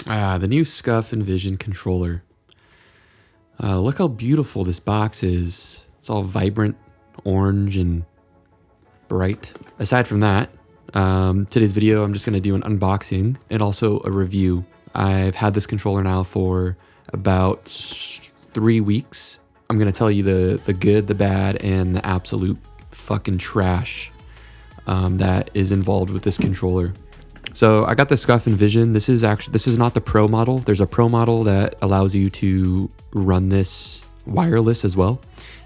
The new SCUF Envision controller. Look how beautiful this box is. It's all vibrant, orange, and bright. Aside from that, today's video, I'm just going to do an unboxing and also a review. I've had this controller now for about 3 weeks. I'm going to tell you the good, the bad, and the absolute fucking trash that is involved with this controller. So I got the SCUF Envision. This is not the Pro model. There's a Pro model that allows you to run this wireless as well.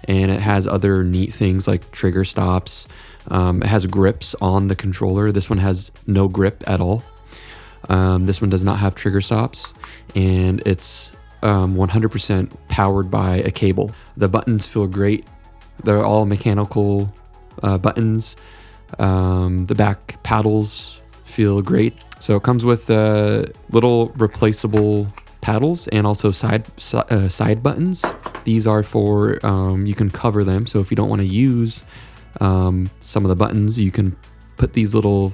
And it has other neat things like trigger stops. It has grips on the controller. This one has no grip at all. This one does not have trigger stops. And it's 100% powered by a cable. The buttons feel great. They're all mechanical buttons. The back paddles feel great. So it comes with little replaceable paddles and also side buttons. These are for you can cover them. So if you don't want to use some of the buttons, you can put these little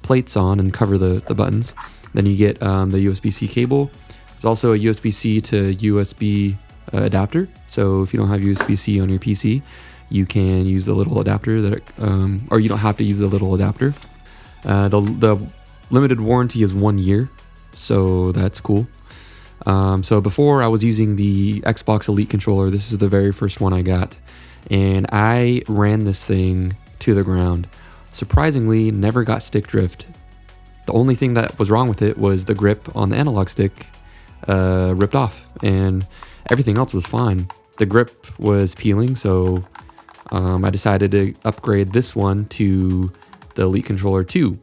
plates on and cover the buttons. Then you get the USB-C cable. There's also a USB-C to USB adapter. So if you don't have USB-C on your PC, you can use the little adapter or you don't have to use the little adapter. The limited warranty is 1 year, so that's cool. So before I was using the Xbox Elite controller, this is the very first one I got, and I ran this thing to the ground. Surprisingly, never got stick drift. The only thing that was wrong with it was the grip on the analog stick ripped off, and everything else was fine. The grip was peeling, so I decided to upgrade this one to the Elite Controller 2.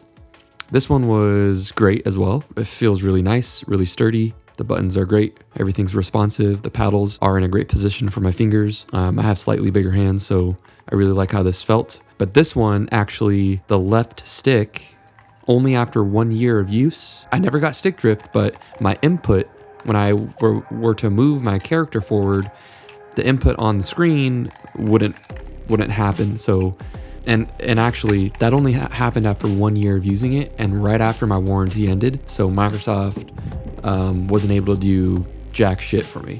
This one was great as well. It feels really nice, really sturdy. The buttons are great. Everything's responsive. The paddles are in a great position for my fingers. I have slightly bigger hands, so I really like how this felt. But this one, actually, the left stick, only after 1 year of use, I never got stick drift, but my input, when I were to move my character forward, the input on the screen wouldn't happen. So And actually, that only happened after 1 year of using it and right after my warranty ended. So Microsoft wasn't able to do jack shit for me.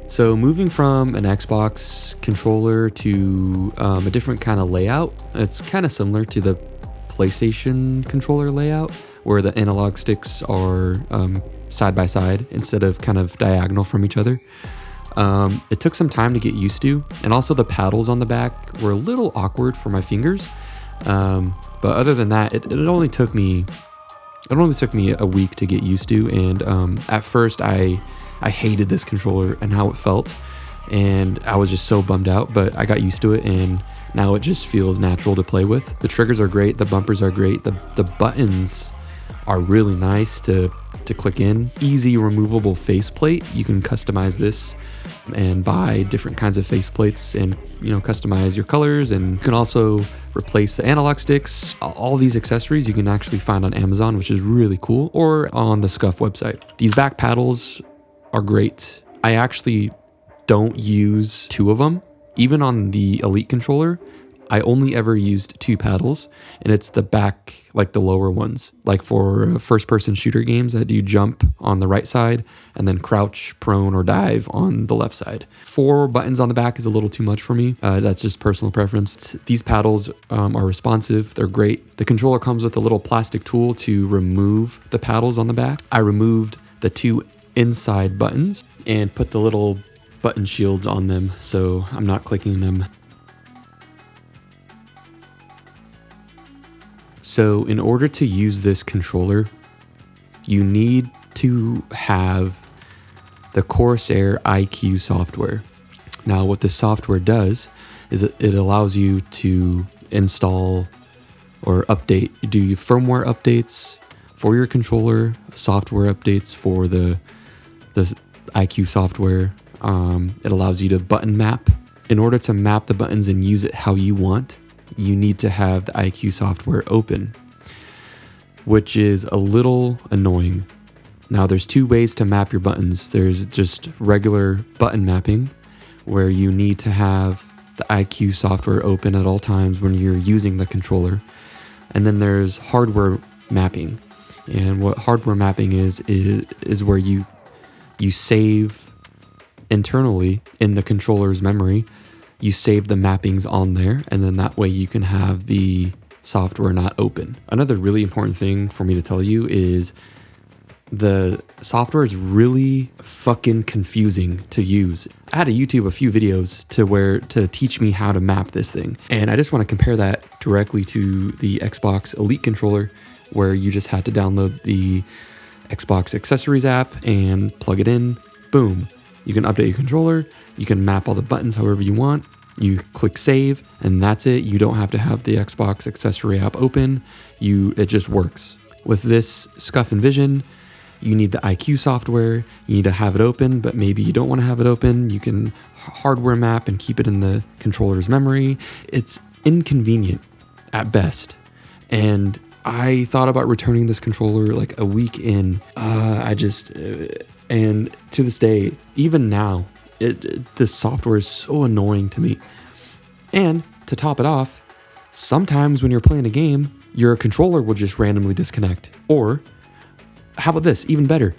So moving from an Xbox controller to a different kind of layout, it's kind of similar to the PlayStation controller layout, where the analog sticks are side by side instead of kind of diagonal from each other. It took some time to get used to, and also the paddles on the back were a little awkward for my fingers. But other than that, it only took me a week to get used to. And at first, I hated this controller and how it felt, and I was just so bummed out. But I got used to it, and now it just feels natural to play with. The triggers are great. The bumpers are great. The buttons are really nice to click in. Easy removable faceplate. You can customize this and buy different kinds of faceplates and customize your colors, and you can also replace the analog sticks. All these accessories you can actually find on Amazon, which is really cool, or on the SCUF website. These back paddles are great. I actually don't use 2 of them. Even on the Elite controller, I only ever used 2 paddles, and it's the back, like the lower ones. Like for first-person shooter games, I do jump on the right side and then crouch, prone, or dive on the left side. 4 buttons on the back is a little too much for me. That's just personal preference. These paddles are responsive. They're great. The controller comes with a little plastic tool to remove the paddles on the back. I removed the 2 inside buttons and put the little button shields on them, so I'm not clicking them. So in order to use this controller, you need to have the Corsair iCue software. Now what this software does is it allows you to install or update, do firmware updates for your controller, software updates for the iCue software. It allows you to button map. In order to map the buttons and use it how you want, you need to have the iCue software open, which is a little annoying. Now there's 2 ways to map your buttons. There's just regular button mapping, where you need to have the iCue software open at all times when you're using the controller. And then there's hardware mapping. And what hardware mapping is where you save internally in the controller's memory. You save the mappings on there, and then that way you can have the software not open. Another really important thing for me to tell you is the software is really fucking confusing to use. I had to YouTube a few videos to teach me how to map this thing. And I just want to compare that directly to the Xbox Elite controller, where you just had to download the Xbox accessories app and plug it in. Boom. You can update your controller. You can map all the buttons however you want. You click save and that's it. You don't have to have the Xbox accessory app open. It just works. With this SCUF Envision, you need the iCue software. You need to have it open, but maybe you don't want to have it open. You can hardware map and keep it in the controller's memory. It's inconvenient at best. And I thought about returning this controller like a week in. And to this day, even now, this software is so annoying to me. And to top it off, sometimes when you're playing a game, your controller will just randomly disconnect. Or how about this? Even better.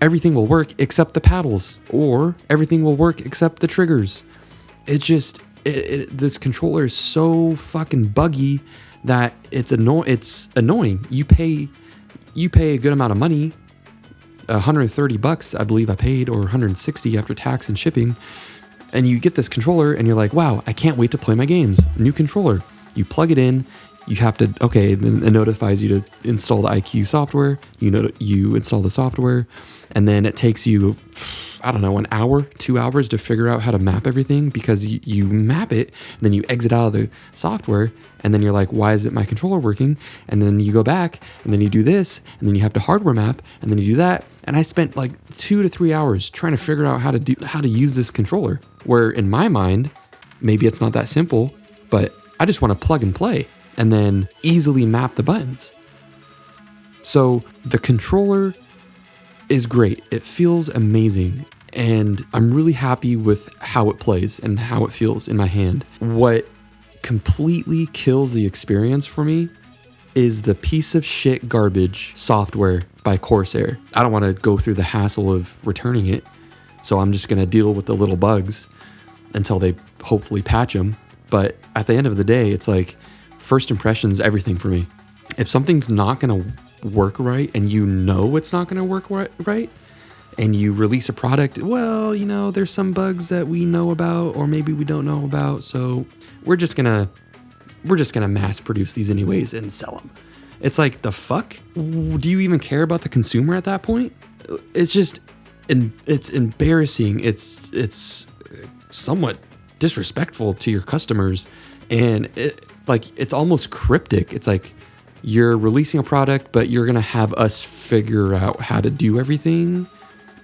Everything will work except the paddles, or everything will work except the triggers. This controller is so fucking buggy that it's annoying. You pay a good amount of money, $130 I believe I paid, or $160 after tax and shipping, and you get this controller and you're like, wow, I can't wait to play my games. New controller. You plug it in. You have to, then it notifies you to install the iCue software. You install the software, and then it takes you, I don't know, an hour, 2 hours to figure out how to map everything, because you map it, and then you exit out of the software, and then you're like, why isn't my controller working? And then you go back, and then you do this, and then you have to hardware map, and then you do that. And I spent like 2 to 3 hours trying to figure out how to use this controller, where in my mind, maybe it's not that simple, but I just want to plug and play and then easily map the buttons. So the controller is great. It feels amazing. And I'm really happy with how it plays and how it feels in my hand. What completely kills the experience for me is the piece of shit garbage software by Corsair. I don't want to go through the hassle of returning it, so I'm just going to deal with the little bugs until they hopefully patch them. But at the end of the day, it's like, first impressions, everything for me. If something's not going to work right, and you know it's not going to work right, and you release a product, well, there's some bugs that we know about, or maybe we don't know about, so we're just gonna mass produce these anyways and sell them. It's like, the fuck? Do you even care about the consumer at that point? It's just, it's embarrassing. It's somewhat disrespectful to your customers, and it's almost cryptic. It's like, you're releasing a product, but you're gonna have us figure out how to do everything,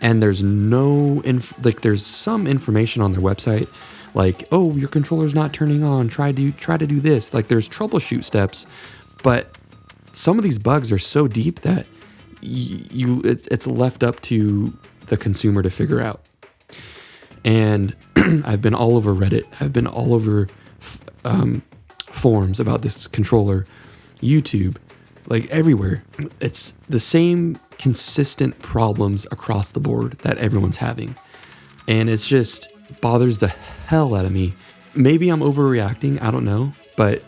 and there's there's some information on their website, like, oh, your controller's not turning on, try to do this. Like, there's troubleshoot steps, but some of these bugs are so deep that it's left up to the consumer to figure out. And I've been all over Reddit. I've been all over forums about this controller, YouTube, like everywhere. It's the same consistent problems across the board that everyone's having. And it's just bothers the hell out of me. Maybe I'm overreacting, I don't know. But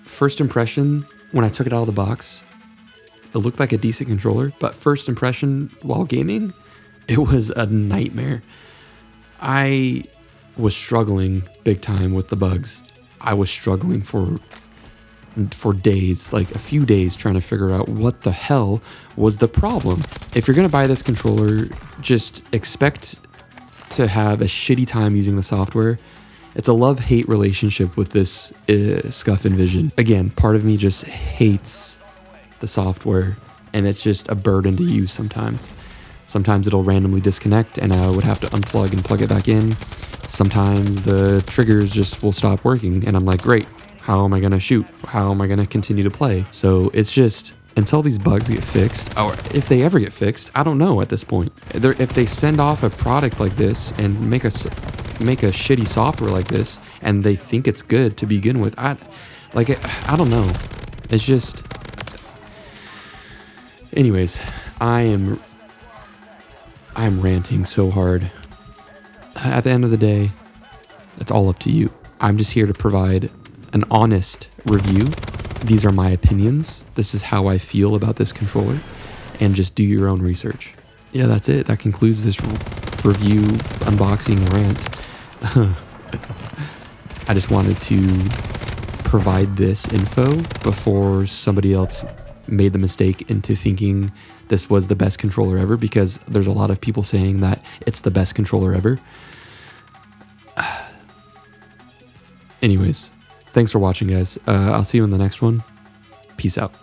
first impression, when I took it out of the box, it looked like a decent controller. But first impression while gaming, it was a nightmare. I was struggling big time with the bugs. I was struggling for days, like a few days, trying to figure out what the hell was the problem. If you're going to buy this controller, just expect to have a shitty time using the software. It's a love-hate relationship with this SCUF Envision. Again, part of me just hates the software, and it's just a burden to use sometimes. Sometimes it'll randomly disconnect and I would have to unplug and plug it back in. Sometimes the triggers just will stop working and I'm like, great, how am I gonna shoot? How am I gonna continue to play? So it's just, until these bugs get fixed, or if they ever get fixed, I don't know at this point. If they send off a product like this and make a shitty software like this and they think it's good to begin with, I don't know. It's just, Anyways, I am ranting so hard. At the end of the day, it's all up to you. I'm just here to provide an honest review. These are my opinions. This is how I feel about this controller, and just do your own research. Yeah, that's it. That concludes this review, unboxing, rant. I just wanted to provide this info before somebody else made the mistake into thinking this was the best controller ever, because there's a lot of people saying that it's the best controller ever. Anyways, thanks for watching, guys. I'll see you in the next one. Peace out.